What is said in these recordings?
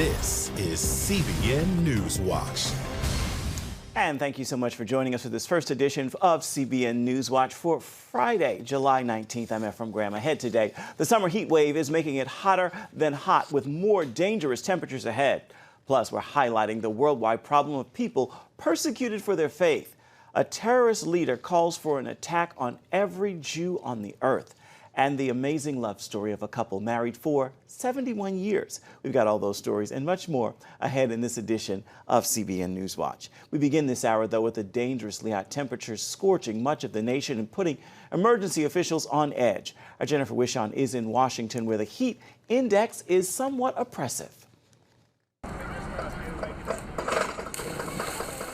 This is CBN NewsWatch. And thank you so much for joining us for this first edition of CBN NewsWatch for Friday, July 19th. I'm Ephraim Graham. Ahead today, the summer heat wave is making it hotter than hot with more dangerous temperatures ahead. Plus, we're highlighting the worldwide problem of people persecuted for their faith. A terrorist leader calls for an attack on every Jew on the earth. And the amazing love story of a couple married for 71 years. We've got all those stories and much more ahead in this edition of CBN NewsWatch. We begin this hour, though, with the dangerously hot temperatures scorching much of the nation and putting emergency officials on edge. Our Jennifer Wishon is in Washington, where the heat index is somewhat oppressive.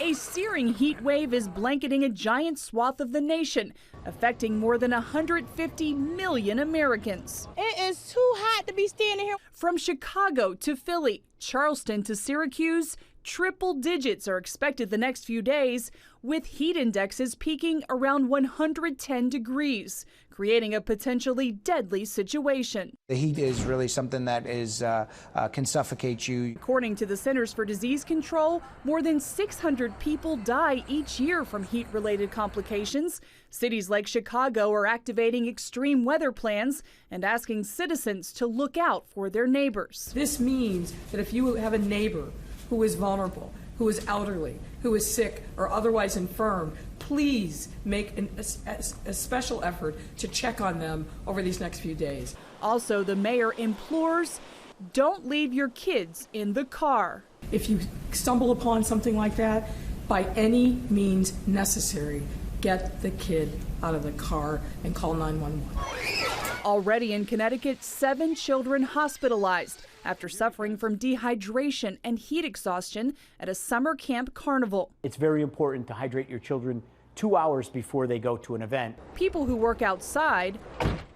A searing heat wave is blanketing a giant swath of the nation, affecting more than 150 million Americans. It is too hot to be standing here. From Chicago to Philly, Charleston to Syracuse, triple digits are expected the next few days, with heat indexes peaking around 110 degrees, creating a potentially deadly situation. The heat is really something that can suffocate you. According to the Centers for Disease Control, more than 600 people die each year from heat-related complications. Cities like Chicago are activating extreme weather plans and asking citizens to look out for their neighbors. This means that if you have a neighbor who is vulnerable, who is elderly, who is sick or otherwise infirm, please make a special effort to check on them over these next few days. Also, the mayor implores, don't leave your kids in the car. If you stumble upon something like that, by any means necessary, get the kid out of the car and call 911. Already in Connecticut, 7 children hospitalized after suffering from dehydration and heat exhaustion at a summer camp carnival. It's very important to hydrate your children 2 hours before they go to an event. People who work outside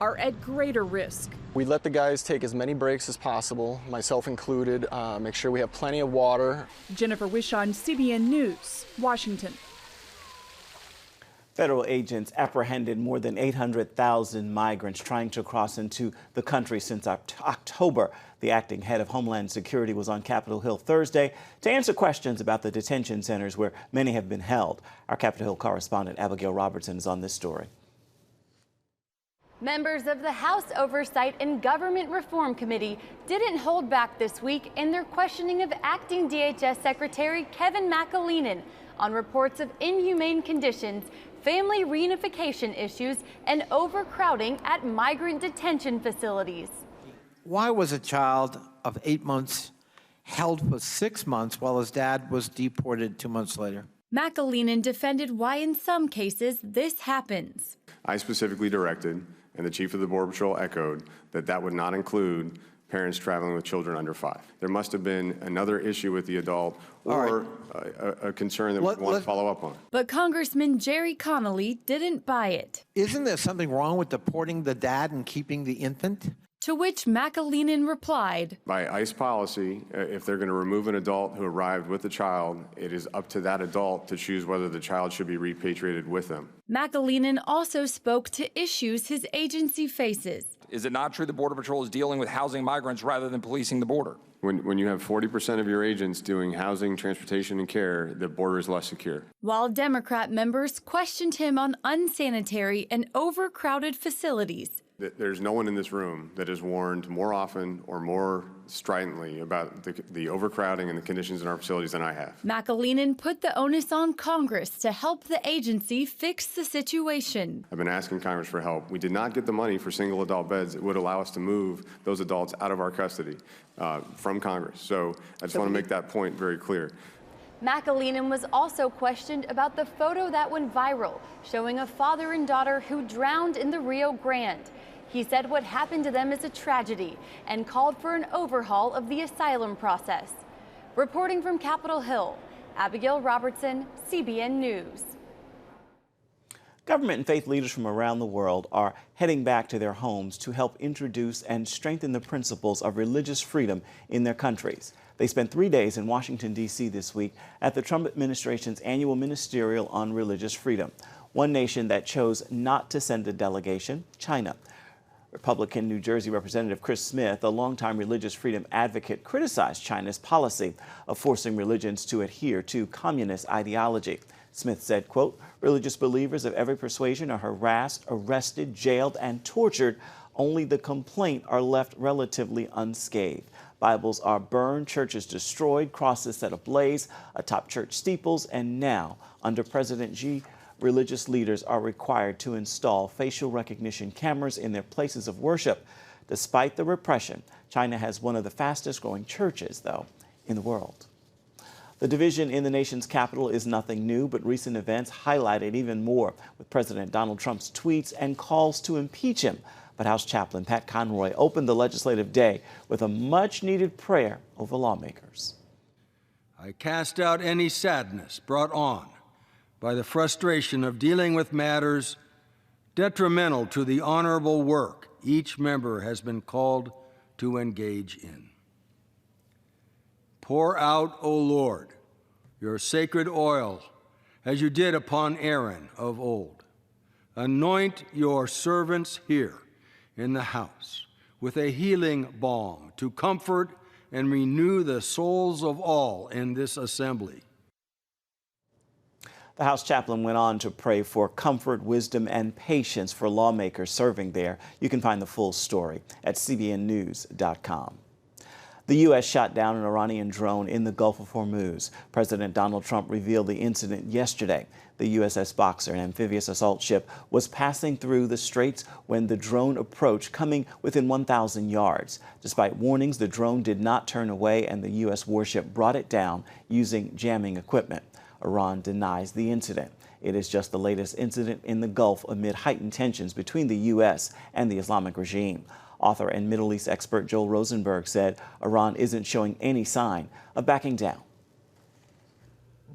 are at greater risk. We let the guys take as many breaks as possible, myself included, make sure we have plenty of water. Jennifer Wishon, CBN News, Washington. Federal agents apprehended more than 800,000 migrants trying to cross into the country since October. The acting head of Homeland Security was on Capitol Hill Thursday to answer questions about the detention centers where many have been held. Our Capitol Hill correspondent Abigail Robertson is on this story. Members of the House Oversight and Government Reform Committee didn't hold back this week in their questioning of acting DHS Secretary Kevin McAleenan on reports of inhumane conditions, family reunification issues, and overcrowding at migrant detention facilities. Why was a child of 8 months held for 6 months while his dad was deported 2 months later? McAleenan defended why in some cases this happens. I specifically directed, and the chief of the Border Patrol echoed, that would not include parents traveling with children under 5. There must have been another issue with the adult or a concern that we want to follow up on. But Congressman Jerry Connolly didn't buy it. Isn't there something wrong with deporting the dad and keeping the infant? To which McAleenan replied, By ICE policy, if they're going to remove an adult who arrived with a child, it is up to that adult to choose whether the child should be repatriated with them. McAleenan also spoke to issues his agency faces. Is it not true the Border Patrol is dealing with housing migrants rather than policing the border? When you have 40% of your agents doing housing, transportation, and care, the border is less secure. While Democrat members questioned him on unsanitary and overcrowded facilities. There's no one in this room that has warned more often or more stridently about the overcrowding and the conditions in our facilities than I have. McAleenan put the onus on Congress to help the agency fix the situation. I've been asking Congress for help. We did not get the money for single adult beds that would allow us to move those adults out of our custody from Congress. So I just want to make that point very clear. McAleenan was also questioned about the photo that went viral, showing a father and daughter who drowned in the Rio Grande. He said what happened to them is a tragedy and called for an overhaul of the asylum process. Reporting from Capitol Hill, Abigail Robertson, CBN News. Government and faith leaders from around the world are heading back to their homes to help introduce and strengthen the principles of religious freedom in their countries. They spent 3 days in Washington, D.C. this week at the Trump administration's annual ministerial on religious freedom. One nation that chose not to send a delegation, China. Republican New Jersey Representative Chris Smith, a longtime religious freedom advocate, criticized China's policy of forcing religions to adhere to communist ideology. Smith said, quote, "Religious believers of every persuasion are harassed, arrested, jailed, and tortured. Only the complaint are left relatively unscathed. Bibles are burned, churches destroyed, crosses set ablaze atop church steeples, and now, under President Xi, religious leaders are required to install facial recognition cameras in their places of worship. Despite the repression, China has one of the fastest growing churches, though, in the world." The division in the nation's capital is nothing new, but recent events highlight it even more with President Donald Trump's tweets and calls to impeach him. But House Chaplain Pat Conroy opened the legislative day with a much-needed prayer over lawmakers. I cast out any sadness brought on by the frustration of dealing with matters detrimental to the honorable work each member has been called to engage in. Pour out, O Lord, your sacred oil as you did upon Aaron of old. Anoint your servants here in the house with a healing balm to comfort and renew the souls of all in this assembly. The House chaplain went on to pray for comfort, wisdom, and patience for lawmakers serving there. You can find the full story at cbnnews.com. The U.S. shot down an Iranian drone in the Gulf of Hormuz. President Donald Trump revealed the incident yesterday. The USS Boxer, an amphibious assault ship, was passing through the straits when the drone approached, coming within 1,000 yards. Despite warnings, the drone did not turn away, and the U.S. warship brought it down using jamming equipment. Iran denies the incident. It is just the latest incident in the Gulf amid heightened tensions between the U.S. and the Islamic regime. Author and Middle East expert Joel Rosenberg said Iran isn't showing any sign of backing down.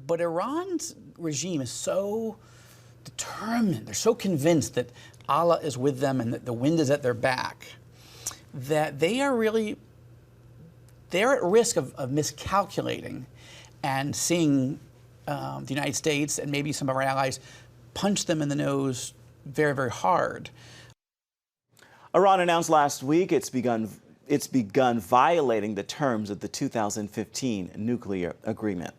But Iran's regime is so determined, they're so convinced that Allah is with them and that the wind is at their back, that they're at risk of miscalculating and seeing the United States and maybe some of our allies punch them in the nose very, very hard. Iran announced last week it's begun violating the terms of the 2015 nuclear agreement.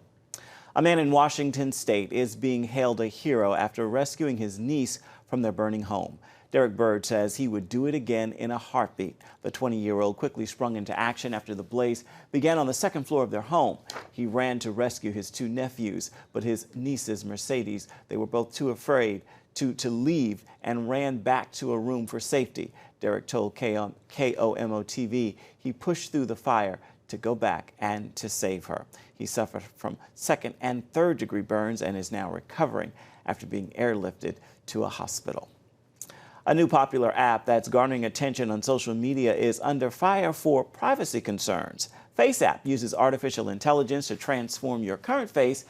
A man in Washington state is being hailed a hero after rescuing his niece from their burning home. Derek Bird says he would do it again in a heartbeat. The 20-year-old quickly sprung into action after the blaze began on the second floor of their home. He ran to rescue his two nephews, but his niece's Mercedes, they were both too afraid to leave and ran back to a room for safety. Derek told KOMO-TV he pushed through the fire to go back and to save her. He suffered from second and third degree burns and is now recovering after being airlifted to a hospital. A new popular app that's garnering attention on social media is under fire for privacy concerns. FaceApp uses artificial intelligence to transform your current face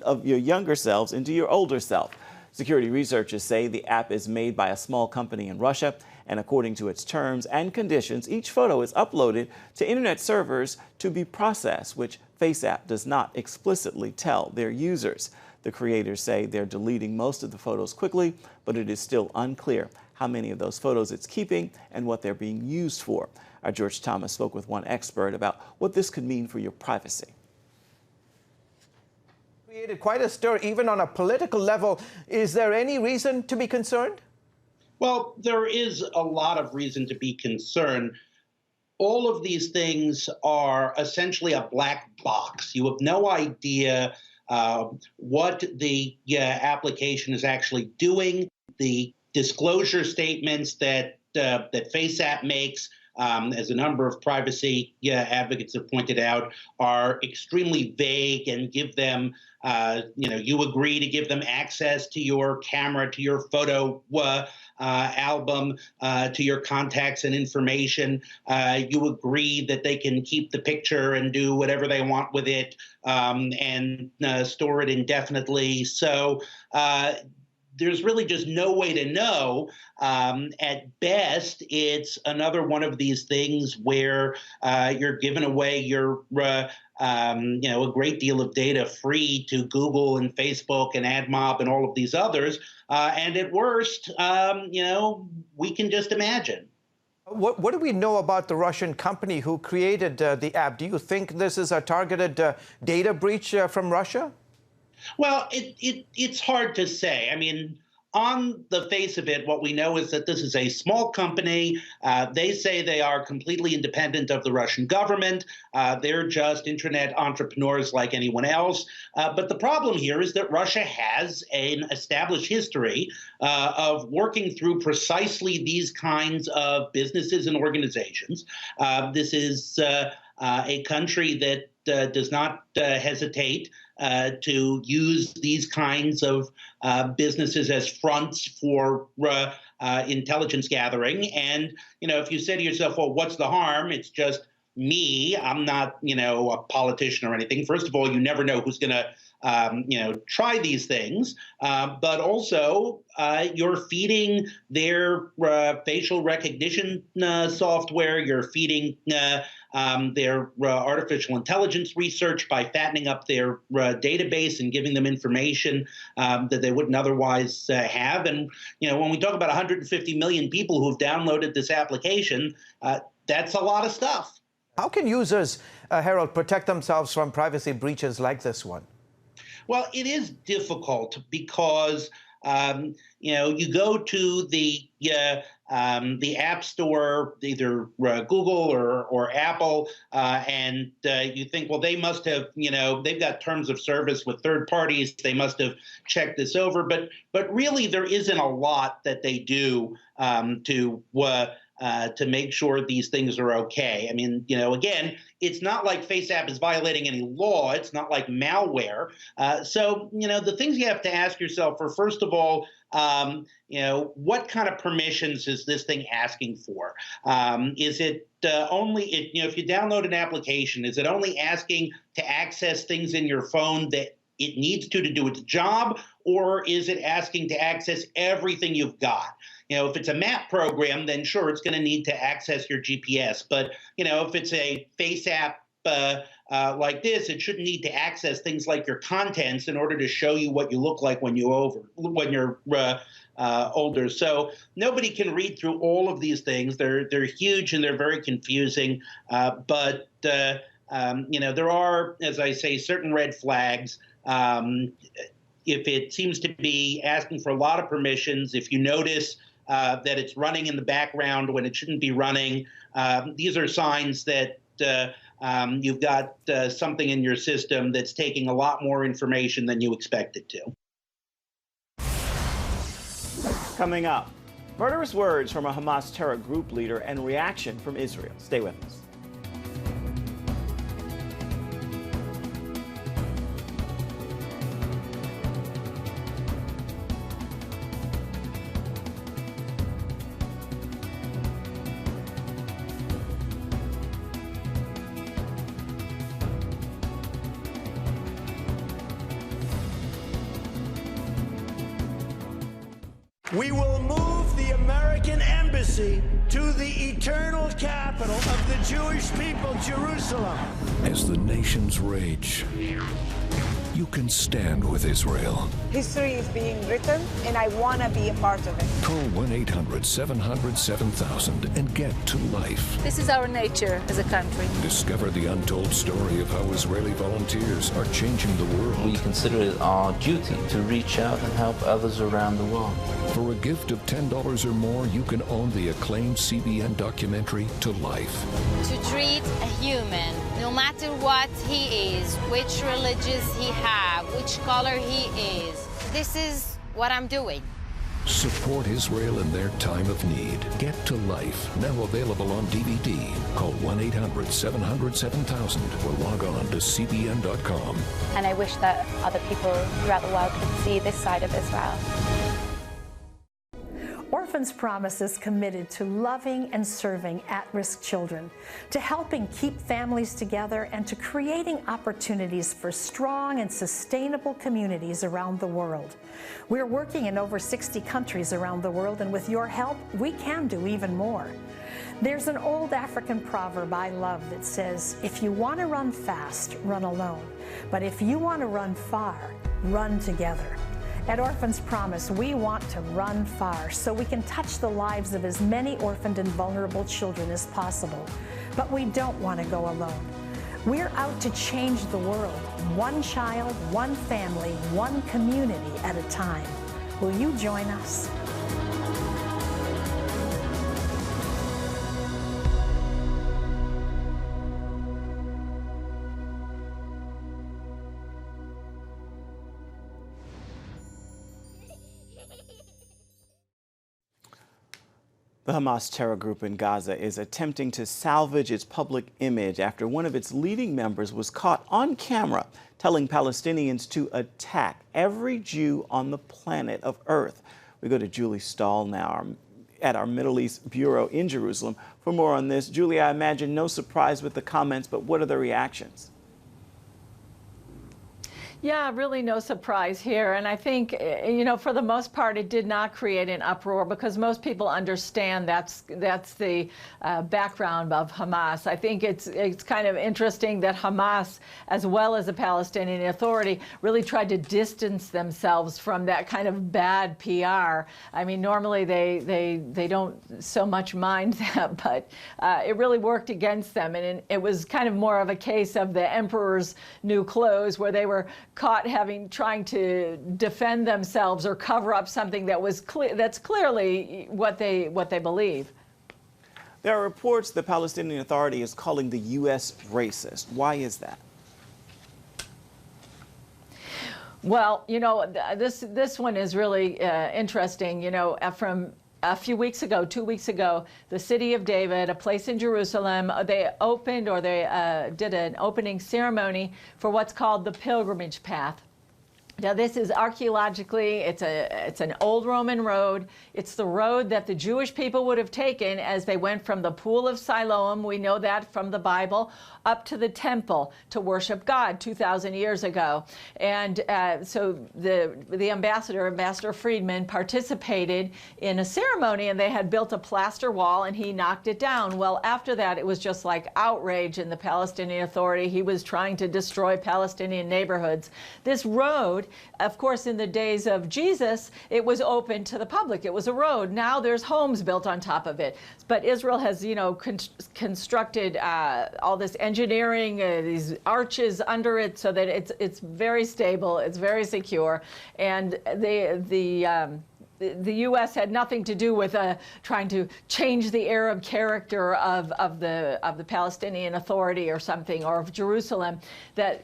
of your younger selves into your older self. Security researchers say the app is made by a small company in Russia, and according to its terms and conditions, each photo is uploaded to internet servers to be processed, which FaceApp does not explicitly tell their users. The creators say they're deleting most of the photos quickly, but it is still unclear how many of those photos it's keeping and what they're being used for. Our George Thomas spoke with one expert about what this could mean for your privacy. Created quite a stir, even on a political level. Is there any reason to be concerned? Well, there is a lot of reason to be concerned. All of these things are essentially a black box. You have no idea what the application is actually doing. The disclosure statements that FaceApp makes, as a number of privacy advocates have pointed out, are extremely vague and give them, you agree to give them access to your camera, to your photo album, to your contacts and information. You agree that they can keep the picture and do whatever they want with it and store it indefinitely. So there's really just no way to know. At best, it's another one of these things where you're giving away your, a great deal of data free to Google and Facebook and AdMob and all of these others. And at worst, we can just imagine. What do we know about the Russian company who created the app? Do you think this is a targeted data breach from Russia? Well, it's hard to say. I mean, on the face of it, what we know is that this is a small company. They say they are completely independent of the Russian government. They're just internet entrepreneurs like anyone else. But the problem here is that Russia has an established history of working through precisely these kinds of businesses and organizations. This is a country that does not hesitate to use these kinds of businesses as fronts for intelligence gathering. And, if you say to yourself, well, what's the harm? It's just me. I'm not, a politician or anything. First of all, you never know who's going to, try these things. But also, you're feeding their facial recognition software. You're feeding their artificial intelligence research by fattening up their database and giving them information that they wouldn't otherwise have. And, when we talk about 150 million people who have downloaded this application, that's a lot of stuff. How can users, Harold, protect themselves from privacy breaches like this one? Well, it is difficult because, you go to the App Store, either Google or Apple, and you think, well, they must have, they've got terms of service with third parties. They must have checked this over. But really, there isn't a lot that they do to make sure these things are okay. I mean, again, it's not like FaceApp is violating any law. It's not like malware. So, the things you have to ask yourself are, first of all, what kind of permissions is this thing asking for? Is it only, if you download an application, is it only asking to access things in your phone that it needs to do its job, or is it asking to access everything you've got? If it's a map program, then sure, it's going to need to access your GPS. But, if it's a FaceApp like this, it shouldn't need to access things like your contents in order to show you what you look like when you're older. So nobody can read through all of these things. They're huge and they're very confusing. But there are, as I say, certain red flags. If it seems to be asking for a lot of permissions, if you notice that it's running in the background when it shouldn't be running, these are signs that you've got something in your system that's taking a lot more information than you expected to. Coming up, murderous words from a Hamas terror group leader and reaction from Israel. Stay with us. We will move the American embassy to the eternal capital of the Jewish people, Jerusalem. As the nations rage, you can stand with Israel. History is being written, and I want to be a part of it. Call 1-800-700-7000 and get to life. This is our nature as a country. Discover the untold story of how Israeli volunteers are changing the world. We consider it our duty to reach out and help others around the world. For a gift of $10 or more, you can own the acclaimed CBN documentary To Life. To treat a human, no matter what he is, which religious he have, which color he is, this is what I'm doing. Support Israel in their time of need. Get to Life, now available on DVD. Call 1-800-700-7000 or log on to cbn.com. And I wish that other people throughout the world could see this side of Israel. Orphans Promise is committed to loving and serving at-risk children, to helping keep families together, and to creating opportunities for strong and sustainable communities around the world. We're working in over 60 countries around the world, and with your help, we can do even more. There's an old African proverb I love that says, if you want to run fast, run alone. But if you want to run far, run together. At Orphans Promise, we want to run far so we can touch the lives of as many orphaned and vulnerable children as possible. But we don't want to go alone. We're out to change the world, one child, one family, one community at a time. Will you join us? The Hamas terror group in Gaza is attempting to salvage its public image after one of its leading members was caught on camera telling Palestinians to attack every Jew on the planet of Earth. We go to Julie Stahl now at our Middle East Bureau in Jerusalem for more on this. Julie, I imagine no surprise with the comments, but what are the reactions? Yeah, really no surprise here. And I think, for the most part, it did not create an uproar because most people understand that's the background of Hamas. I think it's kind of interesting that Hamas, as well as the Palestinian Authority, really tried to distance themselves from that kind of bad PR. I mean, normally they don't so much mind that, but it really worked against them. And it was kind of more of a case of the emperor's new clothes, where they were caught trying to defend themselves or cover up something that was that's clearly what they believe. There are reports the Palestinian Authority is calling the U.S. racist. Why is that? Well, this one is really interesting. From a few weeks ago, 2 weeks ago, the City of David, a place in Jerusalem, they did an opening ceremony for what's called the Pilgrimage Path. Now, this is archaeologically, it's an old Roman road. It's the road that the Jewish people would have taken as they went from the Pool of Siloam, we know that from the Bible, up to the temple to worship God 2,000 years ago. And so the Ambassador Friedman, participated in a ceremony, and they had built a plaster wall, and he knocked it down. Well, after that, it was just like outrage in the Palestinian Authority. He was trying to destroy Palestinian neighborhoods. This road, of course, in the days of Jesus, it was open to the public. It was a road. Now there's homes built on top of it. But Israel has, constructed all this engineering, these arches under it, so that it's very stable, it's very secure, and the U.S. had nothing to do with trying to change the Arab character of the Palestinian Authority or something, or of Jerusalem. That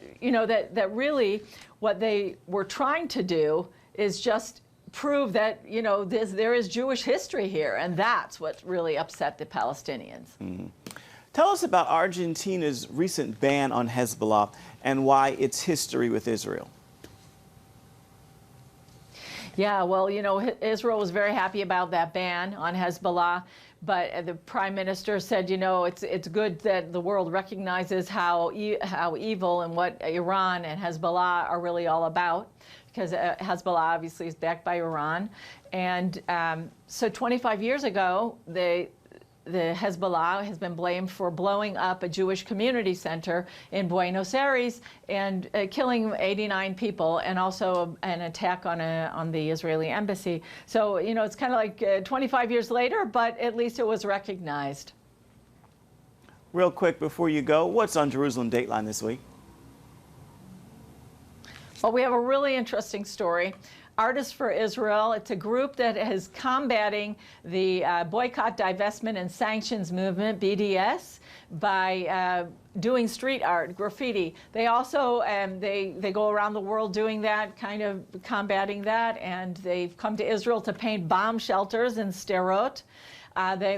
really what they were trying to do is just prove that there is Jewish history here, and that's what really upset the Palestinians. Mm-hmm. Tell us about Argentina's recent ban on Hezbollah and why its history with Israel. Yeah, well, Israel was very happy about that ban on Hezbollah, but the prime minister said, it's good that the world recognizes how evil and what Iran and Hezbollah are really all about, because Hezbollah obviously is backed by Iran. And so 25 years ago, the Hezbollah has been blamed for blowing up a Jewish community center in Buenos Aires and killing 89 people, and also an attack on the Israeli embassy. So, it's kind of like 25 years later, but at least it was recognized. Real quick before you go, what's on Jerusalem Dateline this week? Well, we have a really interesting story. Artists for Israel, it's a group that is combating the boycott, divestment, and sanctions movement, BDS, by doing street art, graffiti. They also, they go around the world doing that, kind of combating that, and they've come to Israel to paint bomb shelters in Sderot.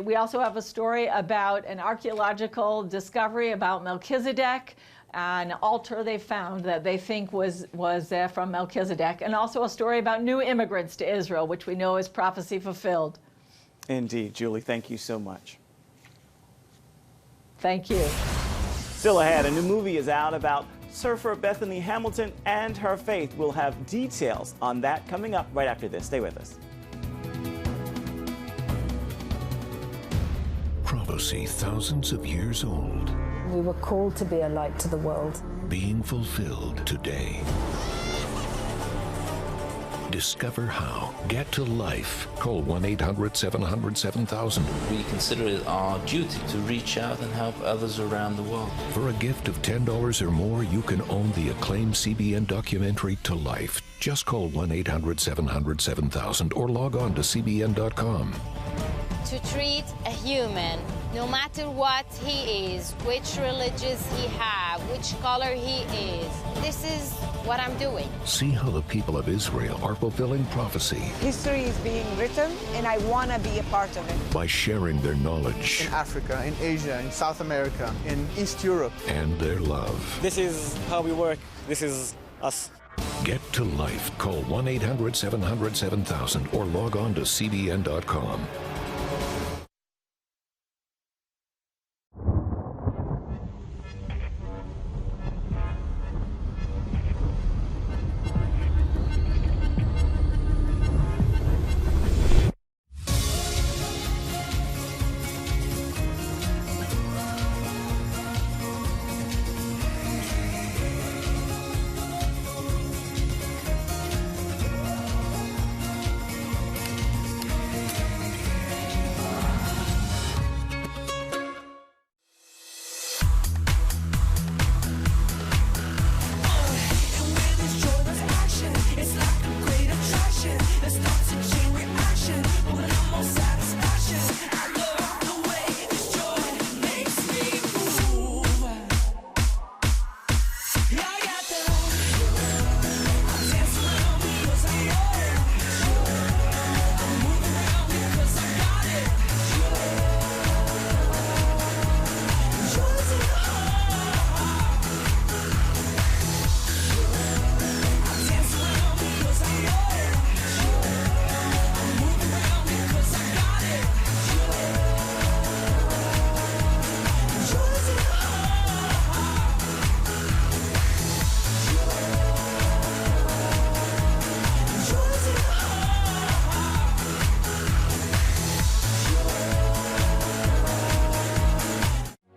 We also have a story about an archaeological discovery about Melchizedek, an altar they found that they think was from Melchizedek, and also a story about new immigrants to Israel, which we know is prophecy fulfilled. Indeed. Julie, thank you so much. Thank you. Still ahead, a new movie is out about surfer Bethany Hamilton and her faith. We'll have details on that coming up right after this. Stay with us. Prophecy thousands of years old. We were called to be a light to the world. Being fulfilled today. Discover how. Get to life. Call 1-800-700-7000. We consider it our duty to reach out and help others around the world. For a gift of $10 or more, you can own the acclaimed CBN documentary To Life. Just call 1-800-700-7000 or log on to CBN.com. To treat a human, no matter what he is, which religious he have, which color he is. This is what I'm doing. See how the people of Israel are fulfilling prophecy History is being written, and I want to be a part of it. by sharing their knowledge In Africa, in Asia, in South America, in East Europe. and their love. This is how we work. This is us. Get to life. Call 1-800-700-7000 or log on to CBN.com.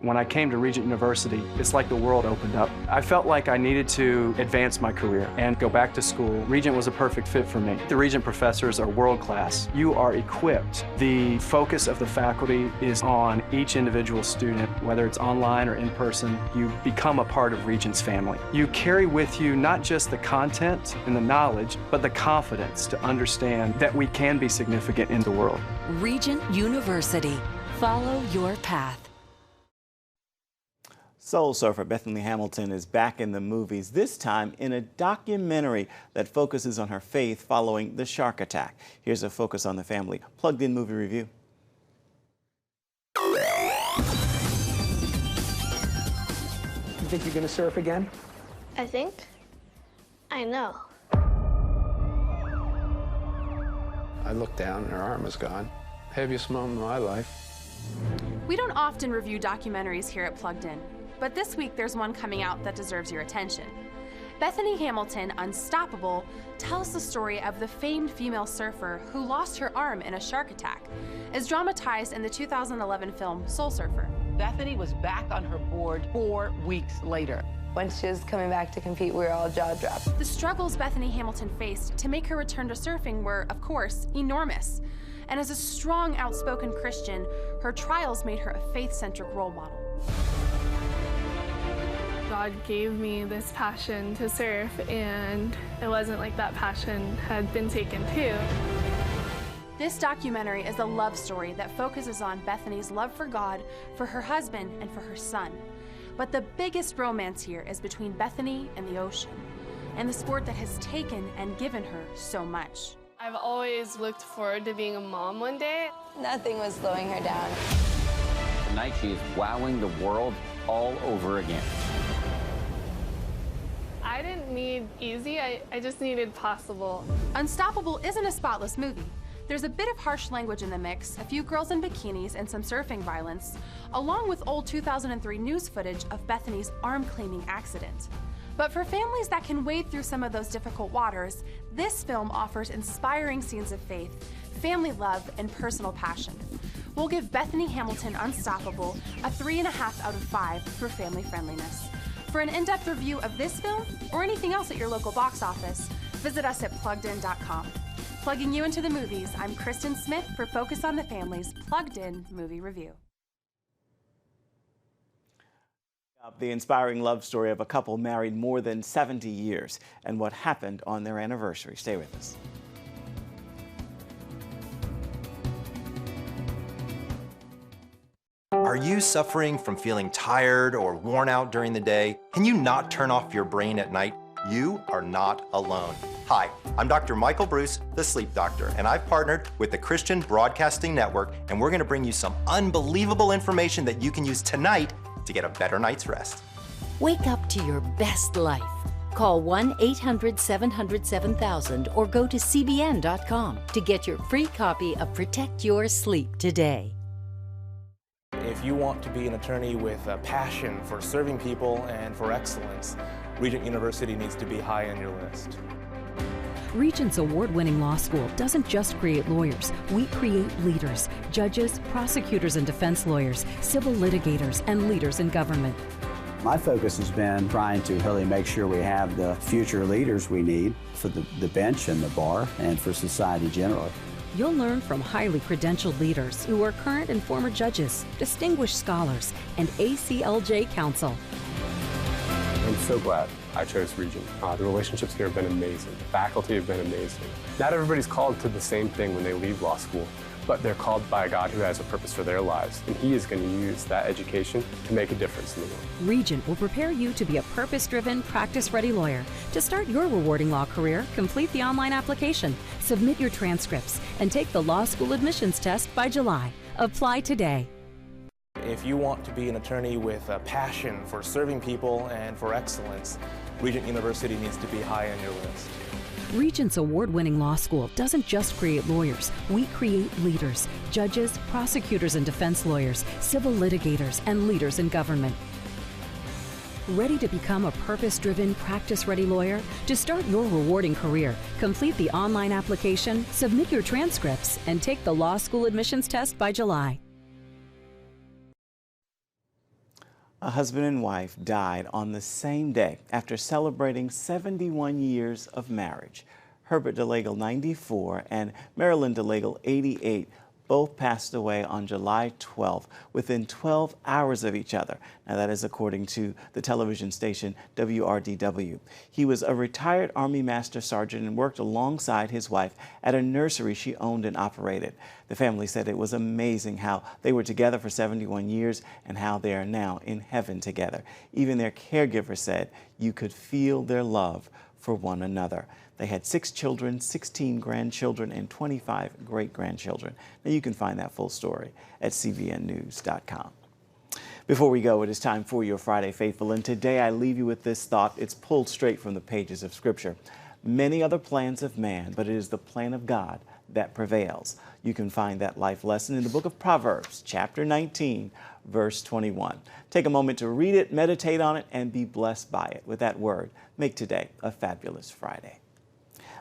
When I came to Regent University, it's like the world opened up. I felt like I needed to advance my career and go back to school. Regent was a perfect fit for me. The Regent professors are world class. You are equipped. The focus of the faculty is on each individual student, whether it's online or in person. You become a part of Regent's family. You carry with you not just the content and the knowledge, but the confidence to understand that we can be significant in the world. Regent University. Follow your path. Soul surfer Bethany Hamilton is back in the movies, this time in a documentary that focuses on her faith following the shark attack. Here's a focus on the family. Plugged in movie review. You think you're going to surf again? I think. I know. I looked down and her arm was gone. Heaviest moment of my life. We don't often review documentaries here at Plugged In, but this week there's one coming out that deserves your attention. Bethany Hamilton, Unstoppable, tells the story of the famed female surfer who lost her arm in a shark attack, as dramatized in the 2011 film Soul Surfer. Bethany was back on her board 4 weeks later. When she was coming back to compete, we were all jaw-dropped. The struggles Bethany Hamilton faced to make her return to surfing were, of course, enormous. And as a strong, outspoken Christian, her trials made her a faith-centric role model. God gave me this passion to surf, and it wasn't like that passion had been taken too. This documentary is a love story that focuses on Bethany's love for God, for her husband, and for her son. But the biggest romance here is between Bethany and the ocean, and the sport that has taken and given her so much. I've always looked forward to being a mom one day. Nothing was slowing her down. Tonight she is wowing the world all over again. I didn't need easy, I just needed possible. Unstoppable isn't a spotless movie. There's a bit of harsh language in the mix, a few girls in bikinis, and some surfing violence, along with old 2003 news footage of Bethany's arm-claiming accident. But for families that can wade through some of those difficult waters, this film offers inspiring scenes of faith, family love, and personal passion. We'll give Bethany Hamilton Unstoppable a 3.5 out of 5 for family friendliness. For an in-depth review of this film, or anything else at your local box office, Visit us at pluggedin.com. Plugging you into the movies, I'm Kristen Smith for Focus on the Family's Plugged In Movie Review. The inspiring love story of a couple married more than 70 years and what happened on their anniversary. Stay with us. Are you suffering from feeling tired or worn out during the day? Can you not turn off your brain at night? You are not alone. Hi, I'm Dr. Michael Bruce, the sleep doctor, and I've partnered with the Christian Broadcasting Network, and we're going to bring you some unbelievable information that you can use tonight to get a better night's rest. Wake up to your best life. Call 1-800-700-7000 or go to CBN.com to get your free copy of Protect Your Sleep today. If you want to be an attorney with a passion for serving people and for excellence, Regent University needs to be high on your list. Regent's award-winning law school doesn't just create lawyers. We create leaders, judges, prosecutors and defense lawyers, civil litigators, and leaders in government. My focus has been trying to really make sure we have the future leaders we need for the bench and the bar and for society generally. You'll learn from highly credentialed leaders who are current and former judges, distinguished scholars, and ACLJ counsel. I'm so glad I chose Regent. The relationships here have been amazing. The faculty have been amazing. Not everybody's called to the same thing when they leave law school, but they're called by a God who has a purpose for their lives, and He is going to use that education to make a difference in the world. Regent will prepare you to be a purpose-driven, practice-ready lawyer. To start your rewarding law career, complete the online application, submit your transcripts, and take the law school admissions test by July. Apply today. If you want to be an attorney with a passion for serving people and for excellence, Regent University needs to be high on your list. Regent's award-winning law school doesn't just create lawyers. We create leaders, judges, prosecutors and defense lawyers, civil litigators, and leaders in government. Ready to become a purpose-driven, practice-ready lawyer? To start your rewarding career, complete the online application, submit your transcripts, and take the law school admissions test by July. A husband and wife died on the same day after celebrating 71 years of marriage. Herbert DeLagle, 94, and Marilyn DeLagle, 88, both passed away on July 12th, within 12 hours of each other. Now, that is according to the television station WRDW. He was a retired Army Master Sergeant and worked alongside his wife at a nursery she owned and operated. The family said it was amazing how they were together for 71 years and how they are now in heaven together. Even their caregiver said you could feel their love for one another. They had 6 children, 16 grandchildren, and 25 great-grandchildren. Now, you can find that full story at cbnnews.com. Before we go, it is time for your Friday Faithful, and today I leave you with this thought. It's pulled straight from the pages of Scripture. Many are the plans of man, but it is the plan of God that prevails. You can find that life lesson in the book of Proverbs, chapter 19, verse 21. Take a moment to read it, meditate on it, and be blessed by it. With that word, make today a fabulous Friday.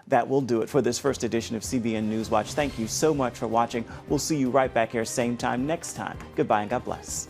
That will do it for this first edition of CBN NewsWatch. Thank you so much for watching. We'll see you right back here same time next time. Goodbye and God bless.